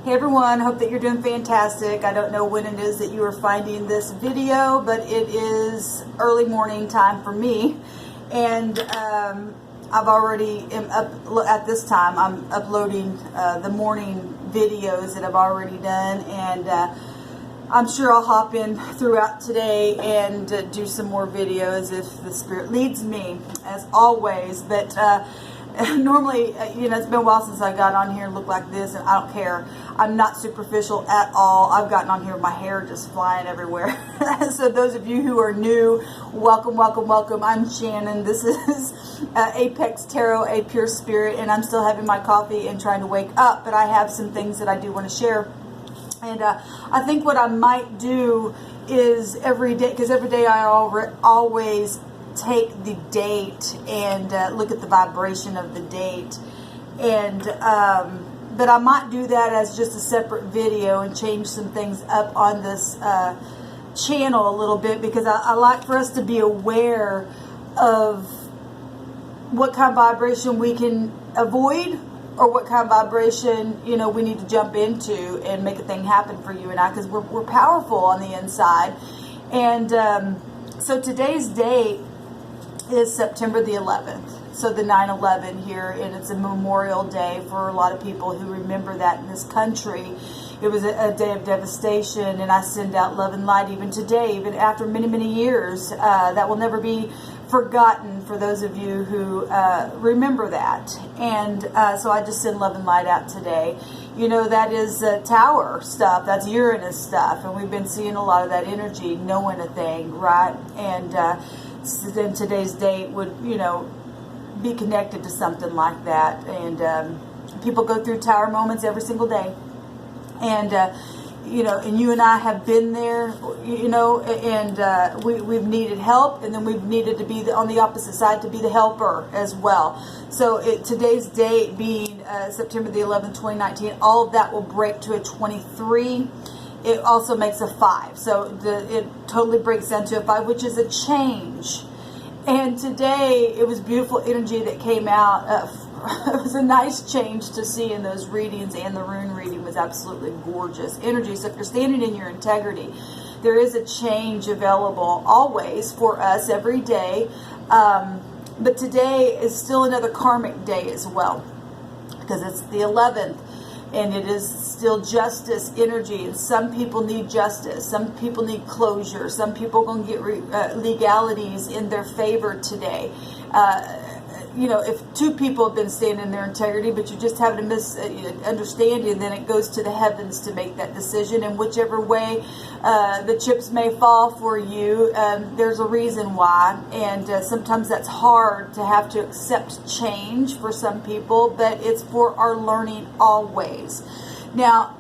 Hey everyone, hope that you're doing fantastic. I don't know when it is that you are finding this video, but it is early morning time for me. And I've already, at this time, I'm uploading the morning videos that I've already done. And I'm sure I'll hop in throughout today and do some more videos if the Spirit leads me, as always. But normally, you know, it's been a while since I got on here and looked like this, and I don't care. I'm not superficial at all. I've gotten on here with my hair just flying everywhere. So those of you who are new, welcome, welcome, welcome. I'm Shannon. This is Apex Tarot, a pure spirit, and I'm still having my coffee and trying to wake up, but I have some things that I do want to share. And I think what I might do is every day, because every day I always take the date and look at the vibration of the date, and but I might do that as just a separate video and change some things up on this channel a little bit, because I like for us to be aware of what kind of vibration we can avoid, or what kind of vibration, you know, we need to jump into and make a thing happen for you and I, because we're powerful on the inside. And so today's date is September the 11th. So the 9/11 here, and it's a Memorial Day for a lot of people who remember that in this country. It was a day of devastation, and I send out love and light even today, even after many, many years. That will never be forgotten for those of you who remember that. And so I just send love and light out today. You know, that is tower stuff. That's Uranus stuff, and we've been seeing a lot of that energy, knowing a thing, right? And then today's date would, you know, be connected to something like that. And people go through tower moments every single day. And you know, and you and I have been there, you know, and we've needed help, and then we've needed to be on the opposite side to be the helper as well. So today's date being September the 11th, 2019, all of that will break to a 23. It also makes a 5. So it totally breaks down to a 5, which is a change. And today, it was beautiful energy that came out. It was a nice change to see in those readings, and the rune reading was absolutely gorgeous energy. So if you're standing in your integrity, there is a change available always for us every day. But today is still another karmic day as well, because it's the 11th. And it is still justice energy. And some people need justice. Some people need closure. Some people are going to get legalities in their favor today. You know, if two people have been standing in their integrity, but you just have a misunderstanding, then it goes to the heavens to make that decision. And whichever way the chips may fall for you, there's a reason why. And sometimes that's hard to have to accept change for some people, but it's for our learning always. Now,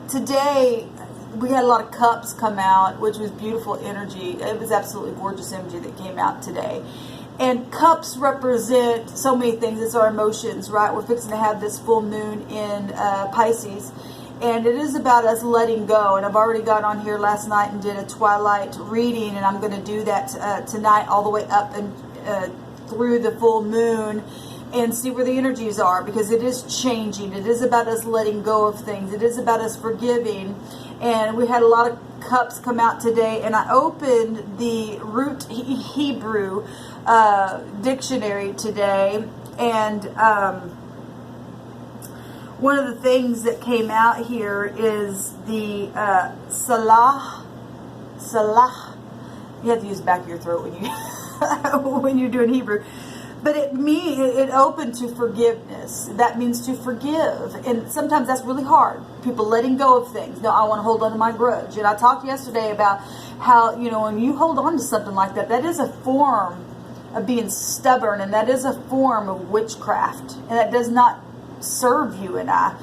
today we had a lot of cups come out, which was beautiful energy. It was absolutely gorgeous energy that came out today. And cups represent so many things. It's our emotions, right? We're fixing to have this full moon in Pisces. And it is about us letting go. And I've already got on here last night and did a twilight reading. And I'm going to do that tonight all the way up and through the full moon, and see where the energies are, because it is changing. It is about us letting go of things. It is about us forgiving. And we had a lot of cups come out today, and I opened the Root Hebrew dictionary today, and one of the things that came out here is the Salah. You have to use the back of your throat when you when you're doing Hebrew. But it opened to forgiveness. That means to forgive. And sometimes that's really hard. People letting go of things. No, I want to hold on to my grudge. And I talked yesterday about how, you know, when you hold on to something like that, that is a form of being stubborn. And that is a form of witchcraft. And that does not serve you and I.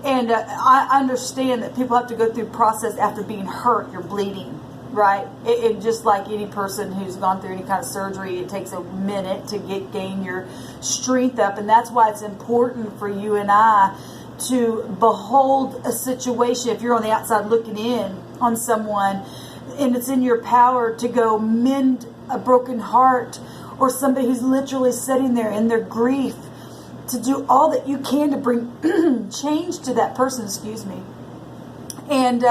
And I understand that people have to go through process after being hurt. You're bleeding. Right? It just like any person who's gone through any kind of surgery, it takes a minute to gain your strength up. And that's why it's important for you and I to behold a situation. If you're on the outside looking in on someone, and it's in your power to go mend a broken heart, or somebody who's literally sitting there in their grief, to do all that you can to bring change to that person, excuse me. And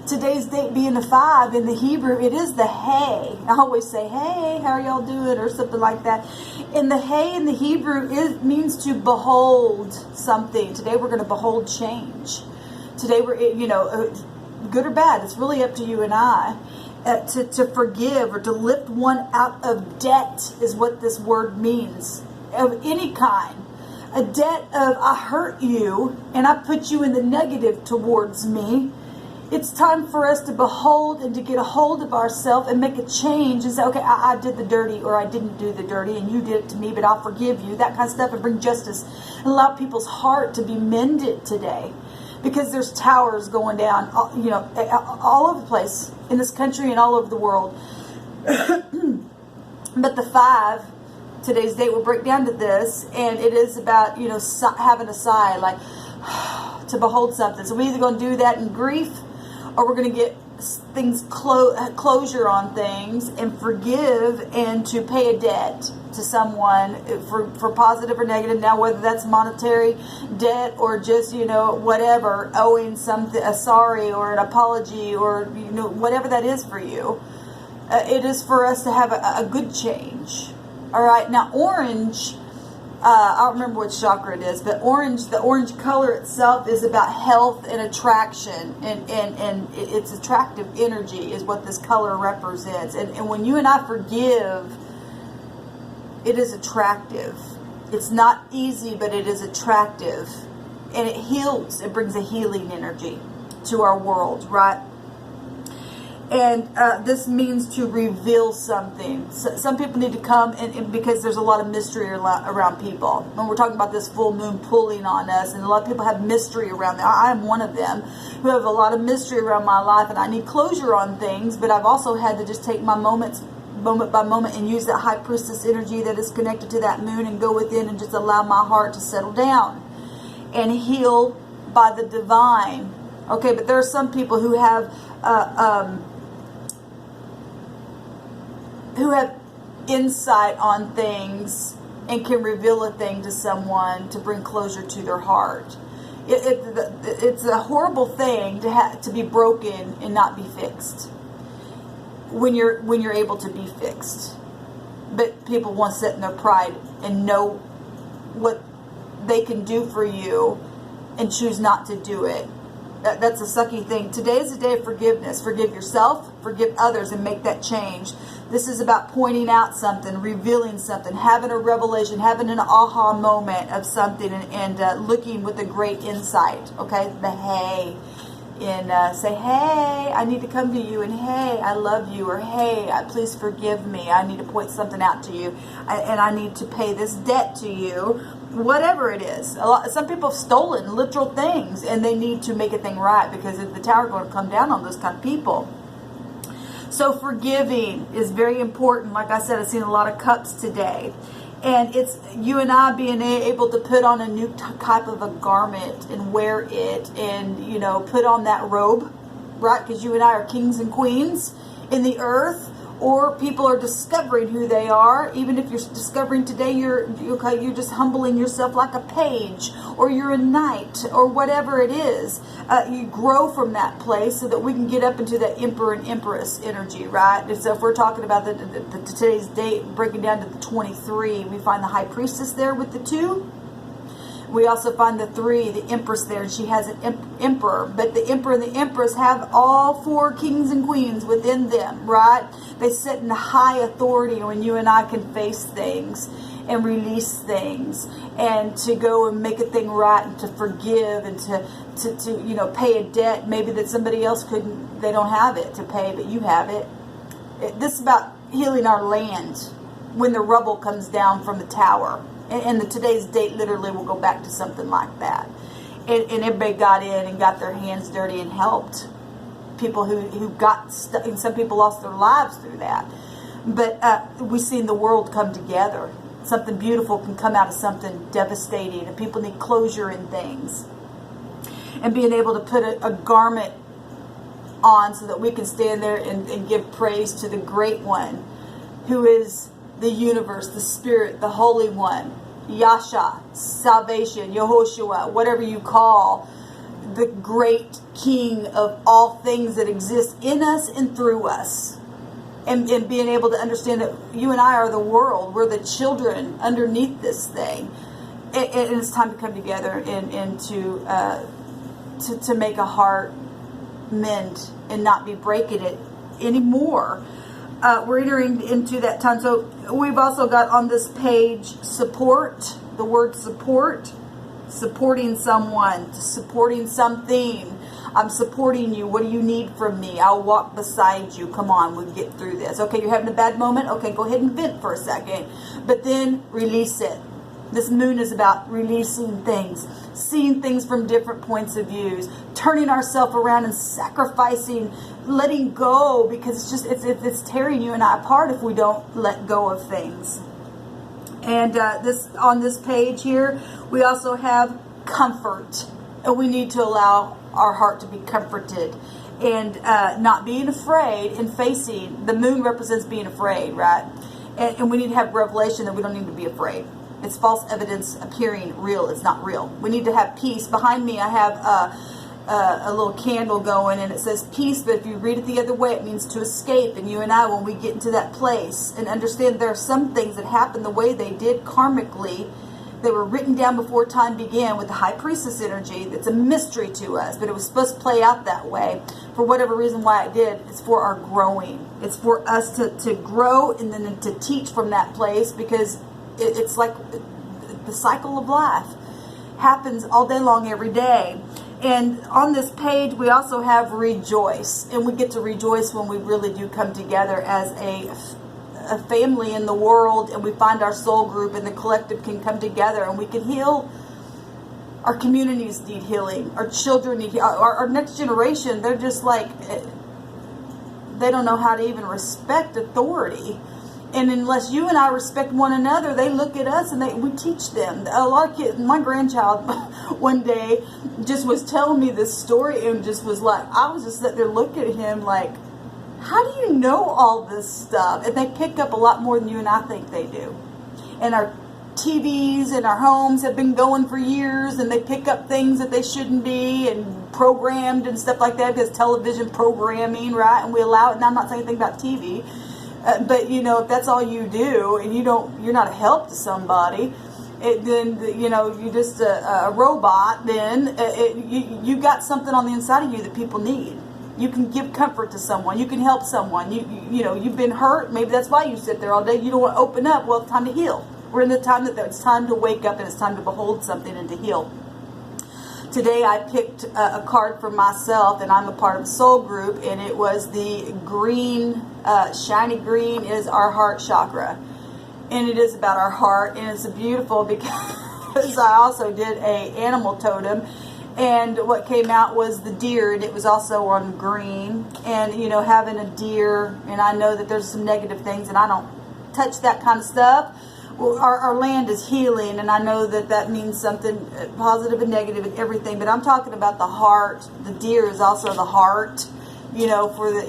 today's date being the 5 in the Hebrew, it is the hey. I always say, hey, how are y'all doing? Or something like that. And the hey in the Hebrew means to behold something. Today we're going to behold change. Today we're, good or bad, it's really up to you and I. To forgive or to lift one out of debt is what this word means, of any kind. A debt of, I hurt you and I put you in the negative towards me. It's time for us to behold and to get a hold of ourselves and make a change and say, okay, I did the dirty, or I didn't do the dirty and you did it to me, but I'll forgive you. That kind of stuff, and bring justice and allow people's heart to be mended today. Because there's towers going down, all over the place in this country and all over the world. But the 5, today's date will break down to this, and it is about, having a sigh, like to behold something. So we're either going to do that in grief, or we're going to get things closure on things and forgive and to pay a debt to someone for positive or negative. Now, whether that's monetary debt or just, whatever, owing something, a sorry or an apology or, whatever that is for you. It is for us to have a good change. All right. Now, orange, I don't remember which chakra it is, but the orange color itself is about health and attraction, and it's attractive energy is what this color represents. And when you and I forgive, it is attractive. It's not easy, but it is attractive. And it heals. It brings a healing energy to our world, right? And this means to reveal something. So, some people need to come, and because there's a lot of mystery around people. When we're talking about this full moon pulling on us, and a lot of people have mystery around them. I am one of them who have a lot of mystery around my life, and I need closure on things, but I've also had to just take my moment by moment and use that high priestess energy that is connected to that moon and go within and just allow my heart to settle down and heal by the divine. Okay, but there are some people who have insight on things and can reveal a thing to someone to bring closure to their heart. It's a horrible thing to be broken and not be fixed. When you're able to be fixed, but people want to sit in their pride and know what they can do for you and choose not to do it. That's a sucky thing. Today is a day of forgiveness. Forgive yourself, forgive others, and make that change. This is about pointing out something, revealing something, having a revelation, having an aha moment of something, and looking with a great insight. Okay, the hey. And say, hey, I need to come to you, and hey, I love you, or hey, please forgive me. I need to point something out to you, and I need to pay this debt to you, whatever it is. Some people have stolen literal things, and they need to make a thing right, because the tower is going to come down on those kind of people. So forgiving is very important. Like I said, I've seen a lot of cups today. And it's you and I being able to put on a new type of a garment and wear it and, put on that robe, right? Because you and I are kings and queens in the earth, or people are discovering who they are. Even if you're discovering today, you're just humbling yourself like a page, or you're a knight, or whatever it is. You grow from that place so that we can get up into that emperor and empress energy, right? And so if we're talking about today's date, breaking down to the 23, we find the high priestess there with the 2. We also find the 3, the empress there, and she has an emperor. But the emperor and the empress have all 4 kings and queens within them, right? They sit in high authority when you and I can face things and release things, and to go and make a thing right, and to forgive, and to pay a debt maybe that somebody else couldn't. They don't have it to pay, but you have it. This is about healing our land when the rubble comes down from the tower. And today's date literally will go back to something like that. And everybody got in and got their hands dirty and helped people who got stuck. And some people lost their lives through that. But we've seen the world come together. Something beautiful can come out of something devastating. And people need closure in things. And being able to put a garment on so that we can stand there and give praise to the Great One, who is the universe, the Spirit, the Holy One. Yasha, salvation, Yehoshua, whatever you call the great King of all things that exist in us and through us. And being able to understand that you and I are the world. We're the children underneath this thing. And it's time to come together and to make a heart mend and not be breaking it anymore. We're entering into that time. So we've also got on this page support, the word support, supporting someone, supporting something. I'm supporting you. What do you need from me? I'll walk beside you. Come on, we'll get through this. Okay, you're having a bad moment? Okay, go ahead and vent for a second. But then release it. This moon is about releasing things, seeing things from different points of views, turning ourselves around and sacrificing, letting go, because it's tearing you and I apart if we don't let go of things. And on this page here, we also have comfort, and we need to allow our heart to be comforted and not being afraid and facing. The moon represents being afraid, right? And we need to have revelation that we don't need to be afraid. It's false evidence appearing real. It's not real. We need to have peace. Behind me, I have a little candle going, and it says peace, but if you read it the other way, it means to escape. And you and I, when we get into that place and understand there are some things that happen the way they did karmically, they were written down before time began with the high priestess energy. That's a mystery to us, but it was supposed to play out that way. For whatever reason why it did, it's for our growing. It's for us to grow and then to teach from that place, because it's like the cycle of life happens all day long, every day. And on this page, we also have rejoice. And we get to rejoice when we really do come together as a family in the world, and we find our soul group, and the collective can come together, and we can heal. Our communities need healing. Our children need healing. Our next generation, they're just like, they don't know how to even respect authority. And unless you and I respect one another, they look at us and we teach them. A lot of kids, my grandchild one day just was telling me this story and just was like, I was just sitting there looking at him like, how do you know all this stuff? And they pick up a lot more than you and I think they do. And our TVs in our homes have been going for years, and they pick up things that they shouldn't be, and programmed and stuff like that, because television programming, right? And we allow it. And I'm not saying anything about TV. But you know, if that's all you do, and you're not a help to somebody, then you know you're just a robot. Then you got something on the inside of you that people need. You can give comfort to someone. You can help someone. You know you've been hurt. Maybe that's why you sit there all day. You don't want to open up. Well, it's time to heal. We're in the time that it's time to wake up, and it's time to behold something and to heal. Today I picked a card for myself, and I'm a part of the soul group, and it was the green, shiny green is our heart chakra. And it is about our heart, and it's beautiful because I also did a animal totem, and what came out was the deer, and it was also on green. And you know, having a deer, and I know that there's some negative things, and I don't touch that kind of stuff. Well, our land is healing, and I know that means something positive and negative and everything, but I'm talking about the heart. The deer is also the heart, you know, for the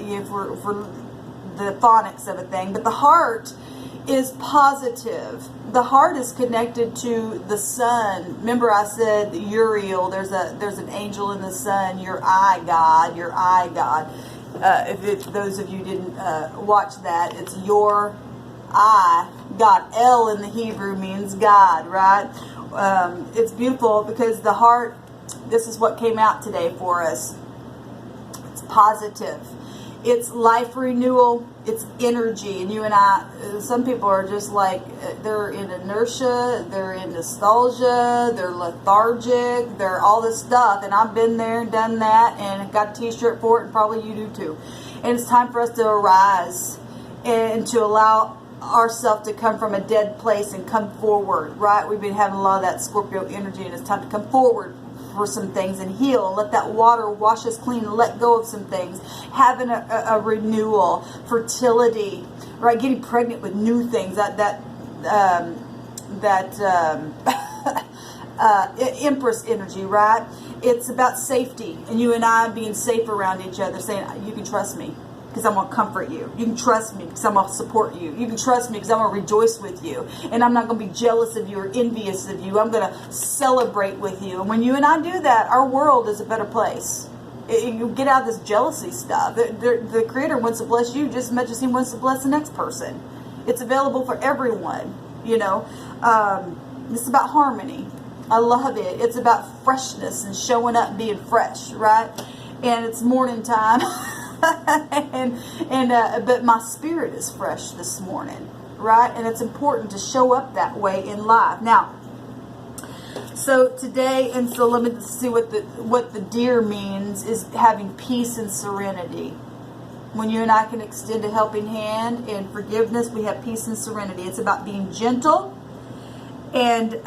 phonics of a thing. But the heart is positive. The heart is connected to the sun. Remember I said Uriel, there's an angel in the sun, your eye God, your eye God. If those of you didn't watch that, it's your I, God. El in the Hebrew means God, right? It's beautiful because the heart, this is what came out today for us. It's positive. It's life renewal. It's energy. And you and I, some people are just like, they're in inertia, they're in nostalgia, they're lethargic, they're all this stuff. And I've been there and done that, and got a t-shirt for it, and probably you do too. And it's time for us to arise and to allow ourselves to come from a dead place and come forward, right? We've been having a lot of that Scorpio energy, and it's time to come forward for some things and heal and let that water wash us clean and let go of some things. Having a renewal, fertility, right? Getting pregnant with new things, Empress energy, right? It's about safety, and you and I being safe around each other, saying you can trust me. because I'm going to comfort you. You can trust me because I'm going to support you. You can trust me because I'm going to rejoice with you. And I'm not going to be jealous of you or envious of you. I'm going to celebrate with you. And when you and I do that, our world is a better place. You get out of this jealousy stuff. The Creator wants to bless you just as much as He wants to bless the next person. It's available for everyone, you know. It's about harmony. I love it. It's about freshness and showing up, being fresh, right? And it's morning time. But my spirit is fresh this morning, right? And it's important to show up that way in life. Now, so today, and so let me see what the deer means, is having peace and serenity. When you and I can extend a helping hand and forgiveness, we have peace and serenity. It's about being gentle and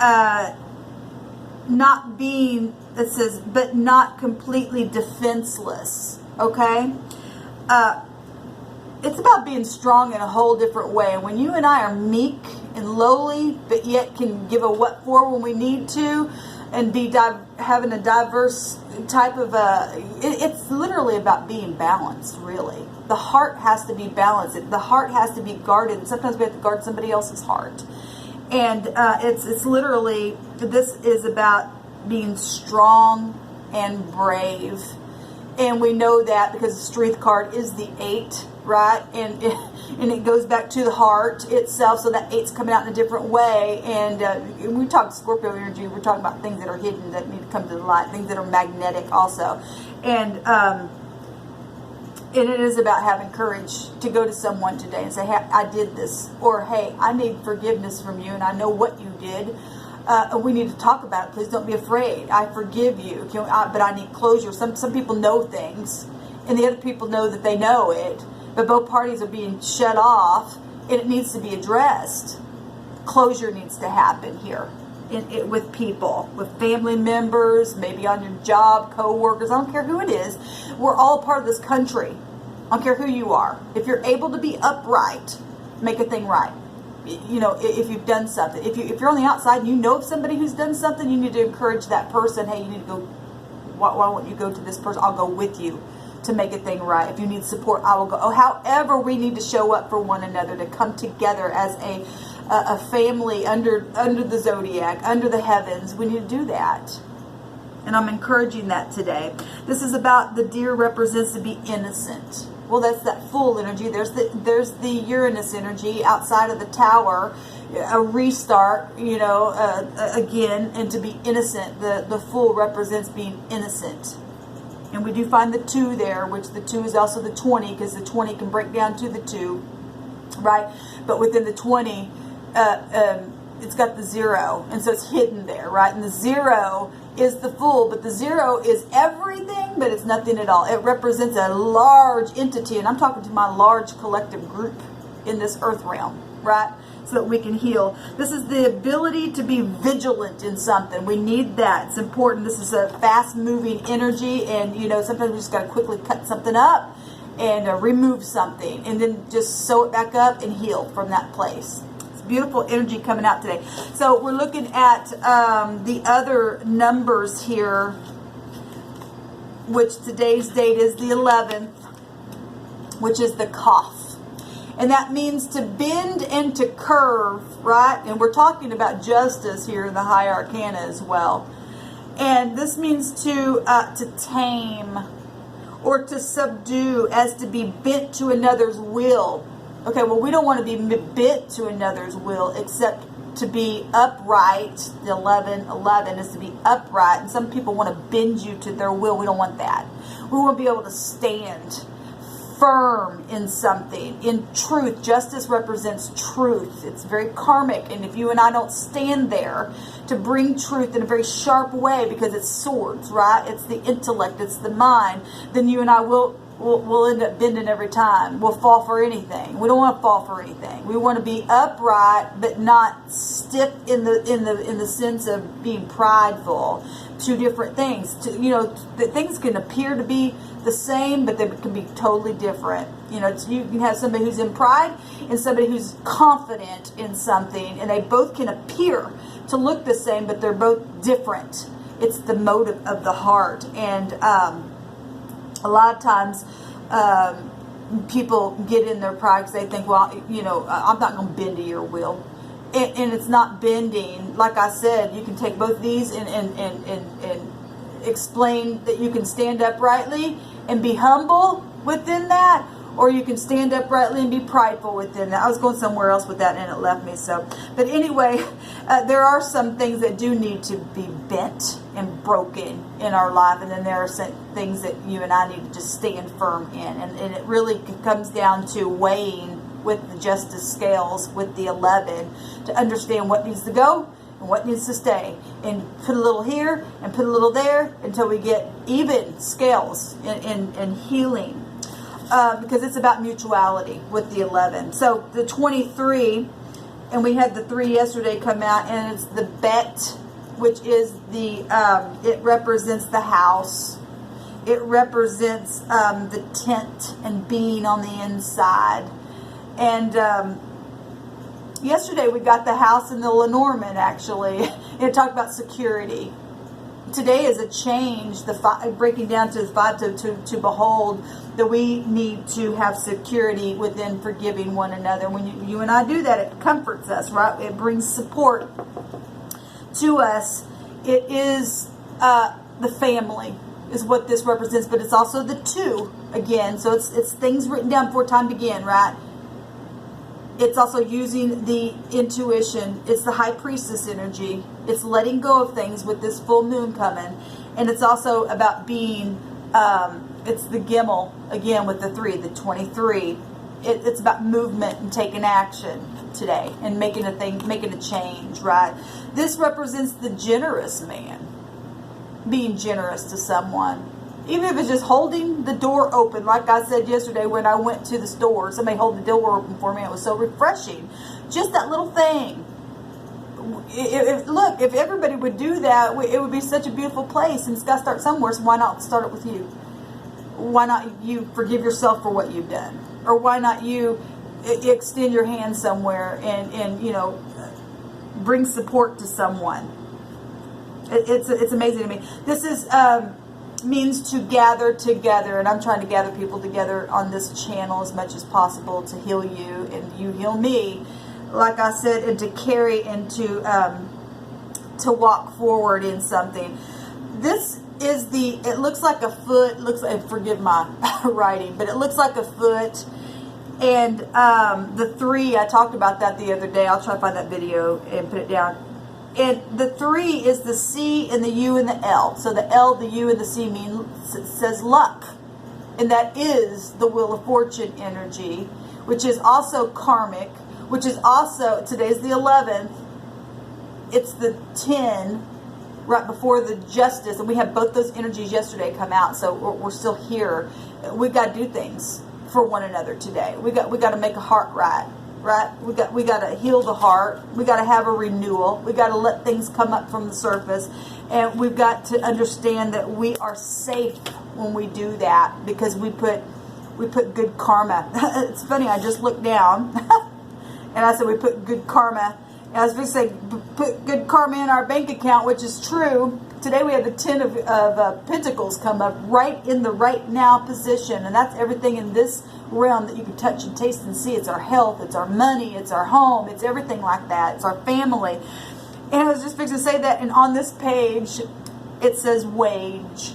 not being, it says, but not completely defenseless. Okay? It's about being strong in a whole different way. And when you and I are meek and lowly, but yet can give a what for when we need to, and be having a diverse type of it's literally about being balanced, really. The heart has to be balanced. The heart has to be guarded. And sometimes we have to guard somebody else's heart. And it's literally, this is about being strong and brave. And we know that because the Strength card is the 8, right? And it goes back to the heart itself. So that 8's coming out in a different way. And when we talk Scorpio energy, we're talking about things that are hidden that need to come to the light. Things that are magnetic also. And it is about having courage to go to someone today and say, hey, I did this. Or, hey, I need forgiveness from you and I know what you did. We need to talk about it. Please don't be afraid. I forgive you. But I need closure. Some people know things, and the other people know that they know it. But both parties are being shut off, and it needs to be addressed. Closure needs to happen here with people, with family members, maybe on your job, co-workers. I don't care who it is. We're all part of this country. I don't care who you are. If you're able to be upright, make a thing right. You know, if you've done something, if you're on the outside and you know of somebody who's done something, you need to encourage that person. Hey, you need to go. Why won't you go to this person? I'll go with you to make a thing right. If you need support, I will go. Oh, however, we need to show up for one another, to come together as a family under the zodiac, under the heavens. We need to do that, and I'm encouraging that today. This is about the deer represents to be innocent. Well, that's that full energy. There's the Uranus energy outside of the tower, a restart, you know, again, and to be innocent. The full represents being innocent. And we do find the 2 there, which the 2 is also the 20, because the 20 can break down to the 2, right? But within the 20, it's got the 0, and so it's hidden there, right? And the 0 is the Fool, but the 0 is everything, but it's nothing at all. It represents a large entity, and I'm talking to my large collective group in this earth realm, right? So that we can heal. This is the ability to be vigilant in something. We need that. It's important. This is a fast-moving energy, and, you know, sometimes we just got to quickly cut something up and remove something, and then just sew it back up and heal from that place. Beautiful energy coming out today. So we're looking at the other numbers here, which today's date is the 11th, which is the Kaf. And that means to bend and to curve, right? And we're talking about justice here in the High Arcana as well. And this means to tame or to subdue, as to be bent to another's will. Okay, well, we don't want to be bent to another's will, except to be upright. The 11 is to be upright. And some people want to bend you to their will. We don't want that. We want to be able to stand firm in something, in truth. Justice represents truth. It's very karmic. And if you and I don't stand there to bring truth in a very sharp way, because it's swords, right? It's the intellect, it's the mind, then you and I will end up bending every time. We'll fall for anything. We don't want to fall for anything. We want to be upright, but not stiff in the sense of being prideful. 2 different things. You know, things can appear to be the same, but they can be totally different. You know, you can have somebody who's in pride and somebody who's confident in something, and they both can appear to look the same, but they're both different. It's the motive of the heart. And a lot of times people get in their pride because they think, well, you know, I'm not going to bend to your will. And it's not bending. Like I said, you can take both these and explain that you can stand uprightly and be humble within that, or you can stand uprightly and be prideful within that. I was going somewhere else with that and it left me. So, but anyway, there are some things that do need to be bent and broken in our life, and then there are some things that you and I need to just stand firm in, and it really comes down to weighing with the justice scales with the 11 to understand what needs to go and what needs to stay, and put a little here and put a little there until we get even scales in healing, because it's about mutuality with the 11. So the 23, and we had the 3 yesterday come out, and it's the bet, which is the it represents the house, it represents the tent and being on the inside. And yesterday we got the house in the Lenormand, actually. It talked about security. Today is a change, breaking down to the 5 to behold, that we need to have security within forgiving one another. When you and I do that, it comforts us, right? It brings support to us. It is the family is what this represents, but it's also the 2 again. So it's things written down before time began, right? It's also using the intuition. It's the high priestess energy. It's letting go of things with this full moon coming. And it's also about being, it's the Gimel, again, with the 3, the 23. It's about movement and taking action today and making a change, right? This represents the generous man, being generous to someone. Even if it's just holding the door open, like I said yesterday when I went to the store, somebody held the door open for me. It was so refreshing. Just that little thing. Look, if everybody would do that, it would be such a beautiful place. And it's got to start somewhere, so why not start it with you? Why not you forgive yourself for what you've done? Or why not you extend your hand somewhere and you know, bring support to someone? It's amazing to me. This is... means to gather together, and I'm trying to gather people together on this channel as much as possible to heal you and you heal me, like I said, and to carry and to walk forward in something. This is it looks like a foot, looks like, forgive my writing, but it looks like a foot. And the 3, I talked about that the other day. I'll try to find that video and put it down. And the 3 is the C and the U and the L. So the L, the U, and the C says luck. And that is the Wheel of Fortune energy, which is also karmic, which is also, today's the 11th. It's the 10, right before the Justice. And we had both those energies yesterday come out. So we're still here. We've got to do things for one another today. We got to make a heart right. Right? We got to heal the heart. We got to have a renewal. We got to let things come up from the surface, and we've got to understand that we are safe when we do that, because we put good karma. It's funny. I just looked down, and I said we put good karma. And I was going to say put good karma in our bank account, which is true. Today we have the 10 of Pentacles come up right in the right now position, and that's everything in this realm that you can touch and taste and see. It's our health, it's our money, it's our home, it's everything like that. It's our family. And I was just fixing to say that, and on this page it says wage.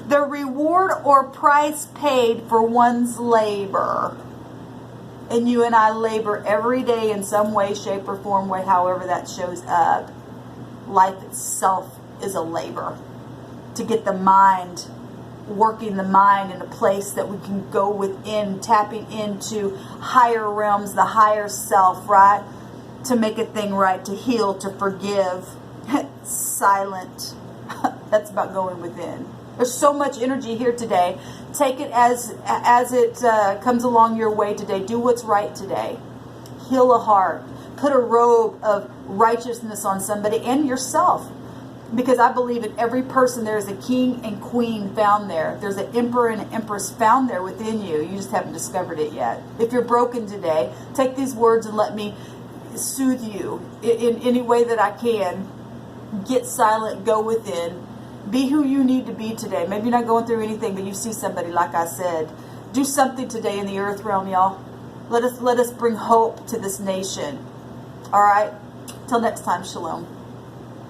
The reward or price paid for one's labor. And you and I labor every day in some way, shape, or form, however that shows up. Life itself is a labor. To get the mind, working the mind in a place that we can go within, tapping into higher realms, the higher self, right? To make a thing right, to heal, to forgive. Silent. That's about going within. There's so much energy here today. Take it as it comes along your way today. Do what's right today. Heal a heart. Put a robe of righteousness on somebody and yourself. Because I believe in every person there is a king and queen found there. There's an emperor and an empress found there within you. You just haven't discovered it yet. If you're broken today, take these words and let me soothe you in any way that I can. Get silent, go within, Be who you need to be today. Maybe you're not going through anything, but you see somebody, like I said. Do something today in the earth realm, y'all. Let us bring hope to this nation. All right? Till next time, shalom.